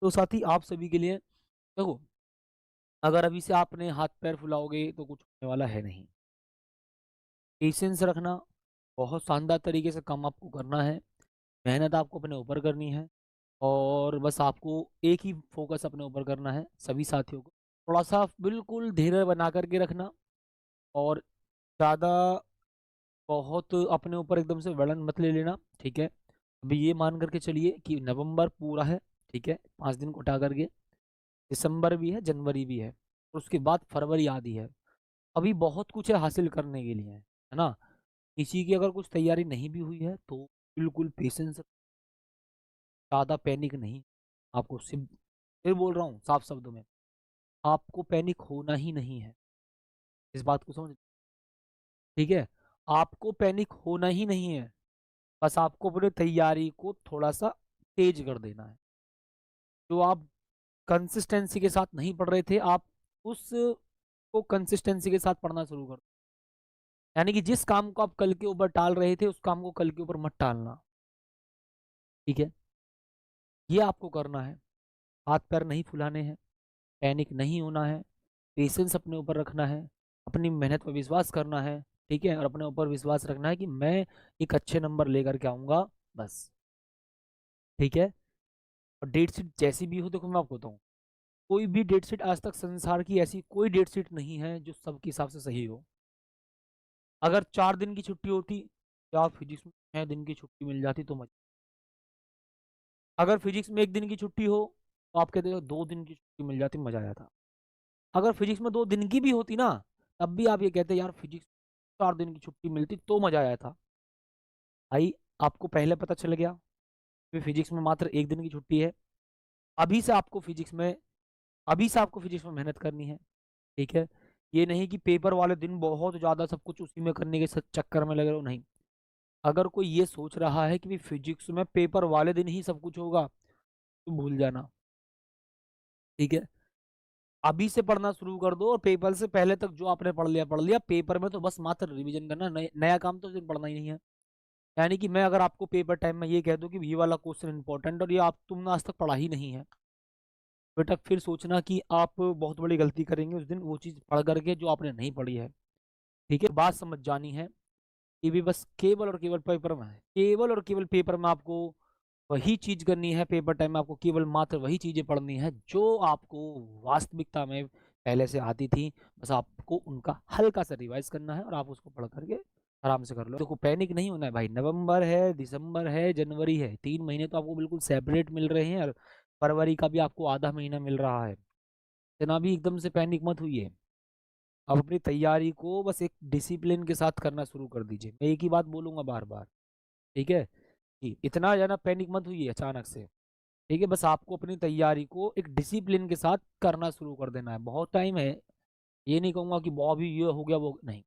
तो साथ ही आप सभी के लिए देखो, अगर अभी से आपने हाथ-पैर फुलाओगे तो कुछ होने वाला है नहीं। पेशेंस रखना, बहुत शानदार तरीके से काम आपको करना है, मेहनत आपको अपने ऊपर करनी है और बस आपको एक ही फ़ोकस अपने ऊपर करना है, सभी साथियों को। थोड़ा-सा बिल्कुल धैर्य बना कर के रखना और ज़्यादा बहुत अपने ऊपर एकदम से बर्डन मत ले लेना, ठीक है? अभी ये मान कर के चलिए कि नवंबर पूरा है, ठीक है? 5 दिन को उठा कर के, दिसंबर भी है, जनवरी भी है और उसके बाद फरवरी आधी है। अभी बहुत कुछ है हासिल करने के लिए, है ना? किसी की अगर कुछ तैयारी नहीं भी हुई है, तो बिल्कुल पेशेंस, ज़्यादा पैनिक नहीं। आपको सिर्फ फिर बोल रहा हूँ साफ शब्दों में, आपको पैनिक होना ही नहीं है। इस बात को समझ, ठीक है? आपको पैनिक होना ही नहीं है। बस आपको अपनी तैयारी को थोड़ा-सा तेज़ कर देना है। जो आप कंसिस्टेंसी के साथ नहीं पढ़ रहे थे, आप उसको कंसिस्टेंसी के साथ पढ़ना शुरू कर, यानी कि जिस काम को आप कल के ऊपर टाल रहे थे, उस काम को कल के ऊपर मत टालना, ठीक है? ये आपको करना है। हाथ-पैर नहीं फुलाने हैं, पैनिक नहीं होना है, पेशेंस अपने ऊपर रखना है, अपनी मेहनत पे विश्वास करना है, ठीक है? और अपने ऊपर विश्वास रखना है कि मैं एक अच्छे नंबर लेकर के आऊँगा, बस, ठीक है? और डेट शीट जैसी भी हो, देखो मैं आपको बताऊँ, कोई भी डेट शीट आज तक संसार की ऐसी कोई डेट शीट नहीं है जो सबके हिसाब से सही हो। अगर 4 दिन की छुट्टी होती, या फिजिक्स में 6 दिन की छुट्टी मिल जाती तो मज़ा, अगर फिजिक्स में 1 दिन की छुट्टी हो, तो आप कहते हो 2 दिन की छुट्टी मिल जाती, मज़ा आ जाता। अगर फिजिक्स में 2 दिन की भी होती ना, तब भी आप ये कहते यार फिजिक्स 4 दिन की छुट्टी मिलती तो मज़ा आया था। भाई, आपको पहले पता चल गया कि फिजिक्स में मात्र 1 दिन की छुट्टी है। अभी से आपको फिजिक्स में अभी से आपको फिजिक्स में मेहनत करनी है, ठीक है? ये नहीं कि पेपर वाले दिन बहुत ज़्यादा सब कुछ उसी में करने के चक्कर में लगे रहो, नहीं। अगर कोई ये सोच रहा है कि भई फिजिक्स में पेपर वाले दिन ही सब कुछ होगा, तो भूल जाना, ठीक है? अभी से पढ़ना शुरू कर दो और पेपर से पहले तक जो आपने पढ़ लिया, पेपर में तो बस मात्र रिवीजन करना, नया काम तो सिर्फ पढ़ना ही नहीं है। यानी कि मैं अगर आपको पेपर टाइम में ये कह दूँ कि ये वाला क्वेश्चन इंपॉर्टेंट और ये आप तुमने आज तक पढ़ा ही नहीं है, बेटा फिर सोचना कि आप बहुत बड़ी गलती करेंगे उस दिन वो चीज़ पढ़ कर के जो आपने नहीं पढ़ी है, ठीक है? बात समझ जानी है, ये भी बस केवल और केवल पेपर में है। केवल और केवल पेपर में आपको वही चीज़ करनी है, पेपर टाइम में आपको केवल मात्र वही चीज़ें पढ़नी है जो आपको वास्तविकता में पहले से आती थी। बस आपको उनका हल्का-सा रिवाइज़ करना है और आप उसको पढ़ कर के आराम से कर लो। देखो पैनिक नहीं होना है भाई, नवंबर है, दिसंबर है, जनवरी है, 3 महीने तो आपको बिल्कुल सेपरेट मिल रहे हैं और फरवरी का भी आपको आधा महीना मिल रहा है। इतना भी एकदम से पैनिक मत होइए। आप अपनी तैयारी को बस एक डिसिप्लिन के साथ करना शुरू कर दीजिए। मैं एक ही बात बोलूँगा बार-बार, ठीक है? कि इतना ज़्यादा पैनिक मत होइए अचानक से, ठीक है? बस आपको अपनी तैयारी को एक डिसिप्लिन के साथ करना शुरू कर देना है। बहुत टाइम है, ये नहीं कहूँगा कि अभी ये हो गया वो नहीं।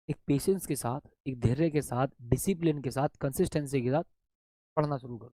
एक पेशेंस के साथ, एक धैर्य के साथ, डिसिप्लिन के साथ, कंसिस्टेंसी के साथ पढ़ना शुरू करो।